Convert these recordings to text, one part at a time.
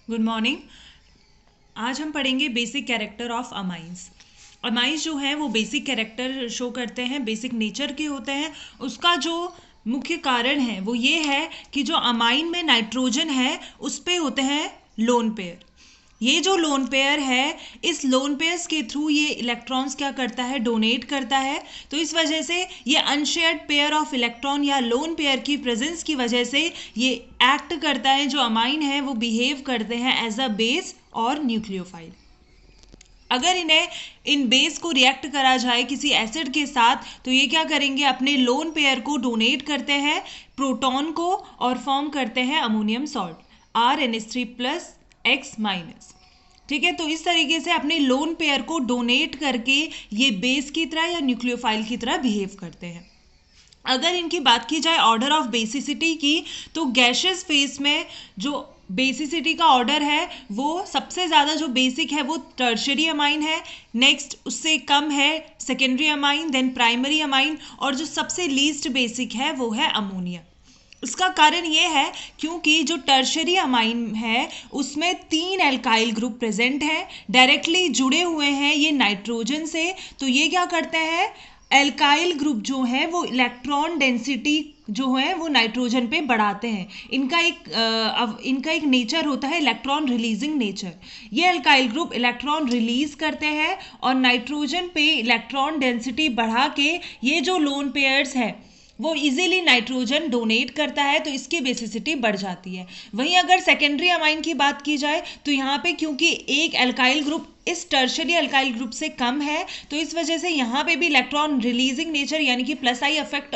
Good morning. आज हम पढ़ेंगे basic character of amines. Amines जो है वो बेसिक कैरेक्टर शो करते हैं, बेसिक नेचर के होते हैं। उसका जो मुख्य कारण है वो ये है कि जो अमाइन में नाइट्रोजन है उस पे होते हैं लोन पेयर। ये जो लोन पेयर है, इस लोन पेयर्स के थ्रू ये इलेक्ट्रॉन्स क्या करता है, डोनेट करता है। तो इस वजह से ये अनशेयर्ड पेयर ऑफ इलेक्ट्रॉन या लोन पेयर की प्रेजेंस की वजह से ये एक्ट करता है, जो अमाइन है वो बिहेव करते हैं एज अ बेस और न्यूक्लियोफाइल। अगर इन्हें इन बेस को रिएक्ट करा जाए किसी एसिड के साथ तो ये क्या करेंगे, अपने लोन पेयर को डोनेट करते हैं प्रोटॉन को और फॉर्म करते हैं अमोनियम सॉल्ट RNH3+X-। ठीक है, तो इस तरीके से अपने लोन पेयर को डोनेट करके ये बेस की तरह या न्यूक्लियोफाइल की तरह बिहेव करते हैं। अगर इनकी बात की जाए ऑर्डर ऑफ बेसिसिटी की, तो गैशियस फेज में जो बेसिसिटी का ऑर्डर है वो सबसे ज़्यादा जो बेसिक है वो टर्शरी अमाइन है, नेक्स्ट उससे कम है secondary amine, then primary amine, और जो सबसे लीस्ट बेसिक है वो है अमोनिया। इसका कारण ये है क्योंकि जो टर्शरी अमाइन है उसमें 3 एल्काइल ग्रुप प्रेजेंट हैं, डायरेक्टली जुड़े हुए हैं ये नाइट्रोजन से। तो ये क्या करते हैं, एल्काइल ग्रुप जो है वो इलेक्ट्रॉन डेंसिटी जो है वो नाइट्रोजन पे बढ़ाते हैं। इनका एक नेचर होता है इलेक्ट्रॉन रिलीजिंग नेचर। ये एल्काइल ग्रुप इलेक्ट्रॉन रिलीज करते हैं और नाइट्रोजन पे इलेक्ट्रॉन डेंसिटी बढ़ा के ये जो लोन पेयर्स है वो इजीली नाइट्रोजन डोनेट करता है, तो इसकी बेसिसिटी बढ़ जाती है। वहीं अगर सेकेंडरी अमाइन की बात की जाए तो यहाँ पे क्योंकि एक एल्काइल ग्रुप इस टर्शरी एल्काइल ग्रुप से कम है, तो इस वजह से यहाँ पे भी इलेक्ट्रॉन रिलीजिंग नेचर यानी कि प्लस आई इफेक्ट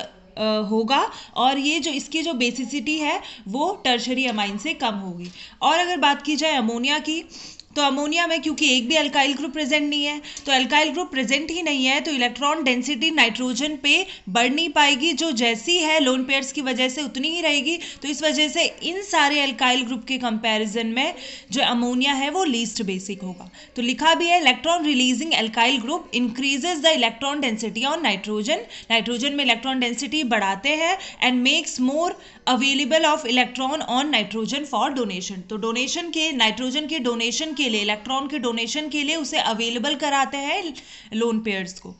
होगा, और ये जो इसकी जो बेसिसिटी है वो टर्शरी अमाइन से कम होगी। और अगर बात की जाए अमोनिया की, तो अमोनिया में क्योंकि एक भी अल्काइल ग्रुप प्रेजेंट नहीं है, तो अल्काइल ग्रुप प्रेजेंट ही नहीं है तो इलेक्ट्रॉन डेंसिटी नाइट्रोजन पे बढ़ नहीं पाएगी, जो जैसी है लोन पेयर्स की वजह से उतनी ही रहेगी। तो इस वजह से इन सारे अल्काइल ग्रुप के कंपैरिजन में जो अमोनिया है वो लीस्ट बेसिक होगा। तो लिखा भी है electron releasing alkyl group increases the electron density on nitrogen. Nitrogen में इलेक्ट्रॉन डेंसिटी बढ़ाते हैं and makes more available of electron on nitrogen for donation. तो डोनेशन के नाइट्रोजन के डोनेशन के लिए, इलेक्ट्रॉन के डोनेशन के लिए उसे अवेलेबल कराते हैं लोन पेयर्स को।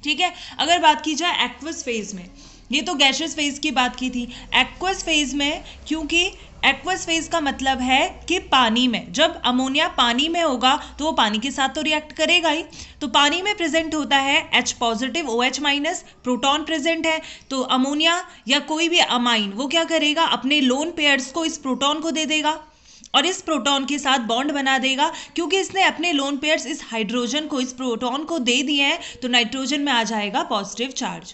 ठीक है, अगर बात की जाए एक्वस फेज में, ये तो गैशियस फेज की बात की थी। एक्वस फेज में क्योंकि एक्वस फेज का मतलब है कि पानी में, जब अमोनिया पानी में होगा तो वो पानी के साथ तो रिएक्ट करेगा ही। तो पानी में प्रेजेंट होता है H positive OH minus, proton present है, तो अमोनिया या कोई भी अमाइन वो क्या करेगा, अपने लोन पेयर्स को इस प्रोटॉन को दे देगा और इस प्रोटॉन के साथ बॉन्ड बना देगा। क्योंकि इसने अपने लोन पेयर्स इस हाइड्रोजन को, इस प्रोटॉन को दे दिए हैं, तो नाइट्रोजन में आ जाएगा पॉजिटिव चार्ज।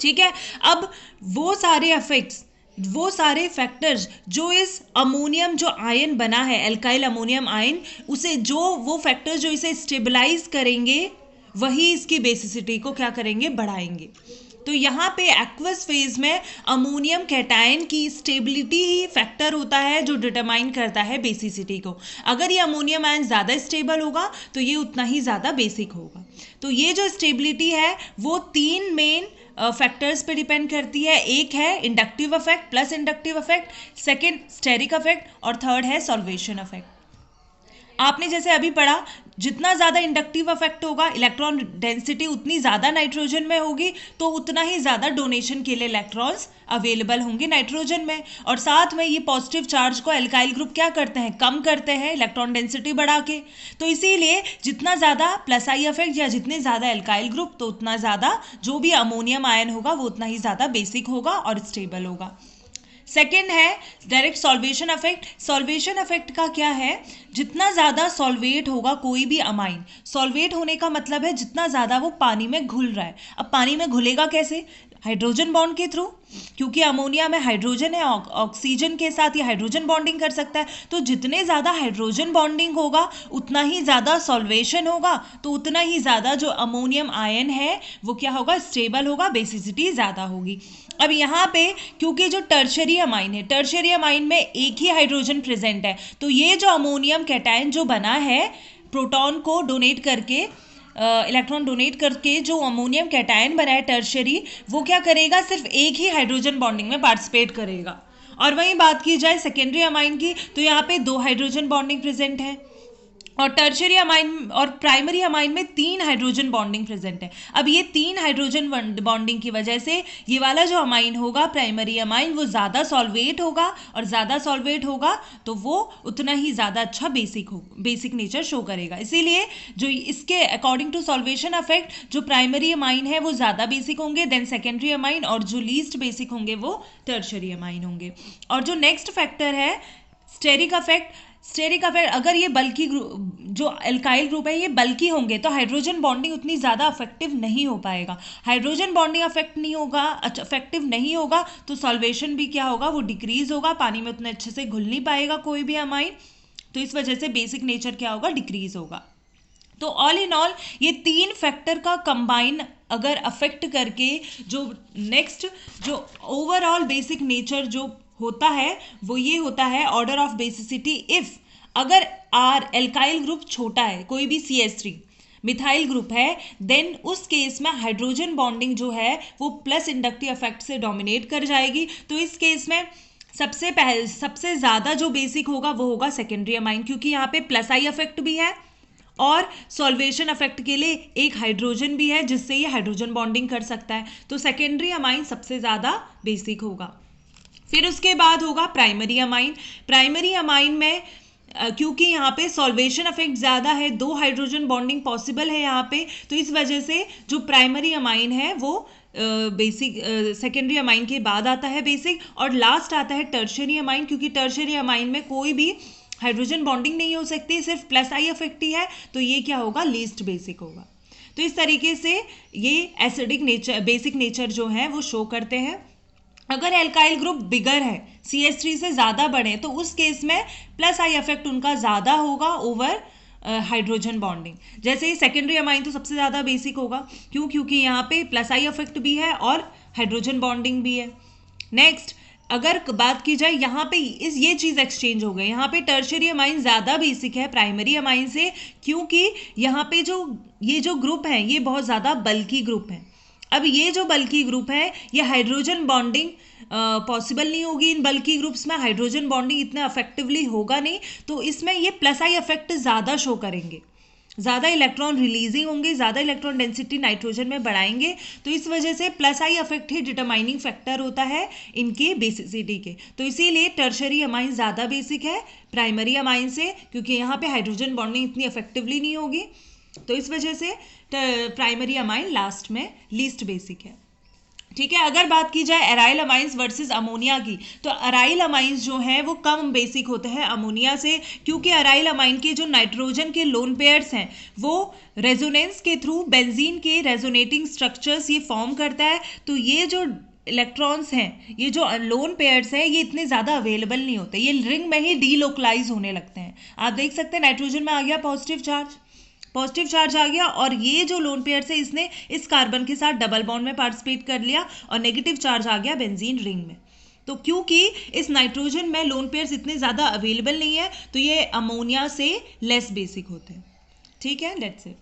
ठीक है, अब वो सारे इफेक्ट्स, वो सारे फैक्टर्स जो इस अमोनियम जो आयन बना है, एल्काइल अमोनियम आयन, उसे जो वो फैक्टर्स जो इसे स्टेबलाइज करेंगे वही इसकी बेसिसिटी को क्या करेंगे, बढ़ाएंगे। तो यहाँ पे एक्वस फेज में अमोनियम कैटायन की स्टेबिलिटी ही फैक्टर होता है जो डिटरमाइन करता है बेसिसिटी को। अगर ये अमोनियम आयन ज़्यादा स्टेबल होगा तो ये उतना ही ज़्यादा बेसिक होगा। तो ये जो स्टेबिलिटी है वो 3 मेन फैक्टर्स पे डिपेंड करती है। एक है inductive effect plus inductive effect, second steric effect, और थर्ड है सॉल्वेशन इफेक्ट। आपने जैसे अभी पढ़ा, जितना ज़्यादा इंडक्टिव इफेक्ट होगा, इलेक्ट्रॉन डेंसिटी उतनी ज़्यादा नाइट्रोजन में होगी, तो उतना ही ज़्यादा डोनेशन के लिए इलेक्ट्रॉन्स अवेलेबल होंगे नाइट्रोजन में। और साथ में ये पॉजिटिव चार्ज को एल्काइल ग्रुप क्या करते हैं, कम करते हैं इलेक्ट्रॉन डेंसिटी बढ़ा के। तो इसीलिए जितना ज़्यादा प्लस आई इफेक्ट या जितने ज़्यादा एल्काइल ग्रुप, तो उतना ज़्यादा जो भी अमोनियम आयन होगा वो उतना ही ज़्यादा बेसिक होगा और स्टेबल होगा। सेकेंड है direct solvation effect. Solvation effect का क्या है, जितना ज़्यादा सॉल्वेट होगा कोई भी अमाइन, सॉल्वेट होने का मतलब है जितना ज़्यादा वो पानी में घुल रहा है। अब पानी में घुलेगा कैसे, हाइड्रोजन बॉन्ड के थ्रू, क्योंकि अमोनिया में हाइड्रोजन है, ऑक्सीजन के साथ ये हाइड्रोजन बॉन्डिंग कर सकता है। तो जितने ज़्यादा हाइड्रोजन बॉन्डिंग होगा उतना ही ज़्यादा सॉल्वेशन होगा, तो उतना ही ज़्यादा जो अमोनियम आयन है वो क्या होगा, स्टेबल होगा, बेसिसिटी ज़्यादा होगी। अब यहाँ पे क्योंकि जो टर्शरी अमाइन है, टर्शरी अमाइन में एक ही हाइड्रोजन प्रेजेंट है, तो ये जो अमोनियम कैटायन जो बना है प्रोटॉन को डोनेट करके, इलेक्ट्रॉन डोनेट करके जो अमोनियम कैटायन बना है टर्शरी, वो क्या करेगा, सिर्फ एक ही हाइड्रोजन बॉन्डिंग में पार्टिसिपेट करेगा। और वहीं बात की जाए सेकेंडरी अमाइन की, तो यहाँ पे 2 हाइड्रोजन बॉन्डिंग प्रेजेंट है, और टर्शियरी अमाइन और प्राइमरी अमाइन में 3 हाइड्रोजन बॉन्डिंग प्रेजेंट है। अब ये 3 हाइड्रोजन बॉन्डिंग की वजह से ये वाला जो अमाइन होगा प्राइमरी अमाइन, वो ज़्यादा सॉल्वेट होगा, और ज़्यादा सॉल्वेट होगा तो वो उतना ही ज़्यादा अच्छा बेसिक नेचर शो करेगा। इसीलिए जो इसके अकॉर्डिंग टू सॉल्वेशन अफेक्ट जो प्राइमरी अमाइन है वो ज़्यादा बेसिक होंगे देन सेकेंडरी अमाइन, और जो लीस्ट बेसिक होंगे वो टर्शियरी अमाइन होंगे। और जो नेक्स्ट फैक्टर है स्टेरिक अफेक्ट, अगर ये बल्कि जो एल्काइल ग्रुप है ये बल्कि होंगे तो हाइड्रोजन बॉन्डिंग उतनी ज़्यादा अफेक्टिव नहीं हो पाएगा। हाइड्रोजन बॉन्डिंग अफेक्टिव नहीं होगा तो सॉल्वेशन भी क्या होगा, वो डिक्रीज होगा, पानी में उतने अच्छे से घुल नहीं पाएगा कोई भी अमाइन, तो इस वजह से बेसिक नेचर क्या होगा, डिक्रीज होगा। तो ऑल इन ऑल ये 3 फैक्टर का कंबाइन अगर अफेक्ट करके जो नेक्स्ट जो ओवरऑल बेसिक नेचर जो होता है वो ये होता है ऑर्डर ऑफ बेसिसिटी। इफ अगर आर एल्काइल ग्रुप छोटा है, कोई भी CH3 मिथाइल ग्रुप है, देन उस केस में हाइड्रोजन बॉन्डिंग जो है वो प्लस इंडक्टिव इफेक्ट से डोमिनेट कर जाएगी। तो इस केस में सबसे ज़्यादा जो बेसिक होगा वो होगा सेकेंडरी अमाइन, क्योंकि यहाँ पे प्लस आई इफेक्ट भी है और सॉल्वेशन इफेक्ट के लिए एक हाइड्रोजन भी है जिससे ये हाइड्रोजन बॉन्डिंग कर सकता है। तो सेकेंडरी अमाइन सबसे ज़्यादा बेसिक होगा। फिर उसके बाद होगा प्राइमरी अमाइन। प्राइमरी अमाइन में क्योंकि यहाँ पे सॉल्वेशन इफेक्ट ज़्यादा है, 2 हाइड्रोजन बॉन्डिंग पॉसिबल है यहाँ पे, तो इस वजह से जो प्राइमरी अमाइन है वो बेसिक सेकेंडरी अमाइन के बाद आता है बेसिक, और लास्ट आता है टर्शियरी अमाइन, क्योंकि टर्शियरी अमाइन में कोई भी हाइड्रोजन बॉन्डिंग नहीं हो सकती, सिर्फ प्लस आई इफेक्ट ही है, तो ये क्या होगा, लीस्ट बेसिक होगा। तो इस तरीके से ये एसिडिक नेचर बेसिक नेचर जो है वो शो करते हैं। अगर एल्काइल ग्रुप बिगर है, CH3 से ज़्यादा बड़े, तो उस केस में प्लस आई इफेक्ट उनका ज़्यादा होगा ओवर हाइड्रोजन बॉन्डिंग। जैसे ही सेकेंडरी अमाइन तो सबसे ज़्यादा बेसिक होगा, क्योंकि यहाँ पे प्लस आई इफेक्ट भी है और हाइड्रोजन बॉन्डिंग भी है। नेक्स्ट अगर बात की जाए यहाँ पे ये चीज़ एक्सचेंज हो गई, यहाँ पे टर्शियरी अमाइन ज़्यादा बेसिक है प्राइमरी अमाइन से, क्योंकि यहाँ पे ये जो ग्रुप है ये बहुत ज़्यादा बल्की ग्रुप है। अब ये जो बल्की ग्रुप है ये हाइड्रोजन बॉन्डिंग पॉसिबल नहीं होगी, इन बल्की ग्रुप्स में हाइड्रोजन बॉन्डिंग इतना इफेक्टिवली होगा नहीं, तो इसमें ये प्लस आई इफेक्ट ज़्यादा शो करेंगे, ज़्यादा इलेक्ट्रॉन रिलीजिंग होंगे, ज़्यादा इलेक्ट्रॉन डेंसिटी नाइट्रोजन में बढ़ाएंगे, तो इस वजह से plus I effect he determining factor होता है इनके बेसिसिटी के। तो इसीलिए टर्शियरी अमाइन ज़्यादा बेसिक है प्राइमरी अमाइन से, क्योंकि यहाँ पे हाइड्रोजन बॉन्डिंग इतनी इफेक्टिवली नहीं होगी, तो इस वजह से प्राइमरी अमाइन लास्ट में लीस्ट बेसिक है। ठीक है, अगर बात की जाए एराइल अमाइंस वर्सेस अमोनिया की, तो एराइल अमाइंस जो हैं वो कम बेसिक होते हैं अमोनिया से, क्योंकि एराइल अमाइन के जो नाइट्रोजन के लोन पेयर्स हैं वो रेजोनेंस के थ्रू बेंजीन के रेजोनेटिंग स्ट्रक्चर्स ये फॉर्म करता है, तो ये जो इलेक्ट्रॉन्स हैं, ये जो लोन पेयर्स हैं, ये इतने ज़्यादा अवेलेबल नहीं होते, ये रिंग में ही डीलोकलाइज होने लगते हैं। आप देख सकते हैं नाइट्रोजन में आ गया पॉजिटिव चार्ज आ गया, और ये जो लोन पेयर है इसने इस कार्बन के साथ डबल बॉन्ड में पार्टिसिपेट कर लिया और नेगेटिव चार्ज आ गया बेंजीन रिंग में। तो क्योंकि इस नाइट्रोजन में लोन पेयर्स इतने ज़्यादा अवेलेबल नहीं है, तो ये अमोनिया से लेस बेसिक होते हैं। ठीक है, लेट्स इट।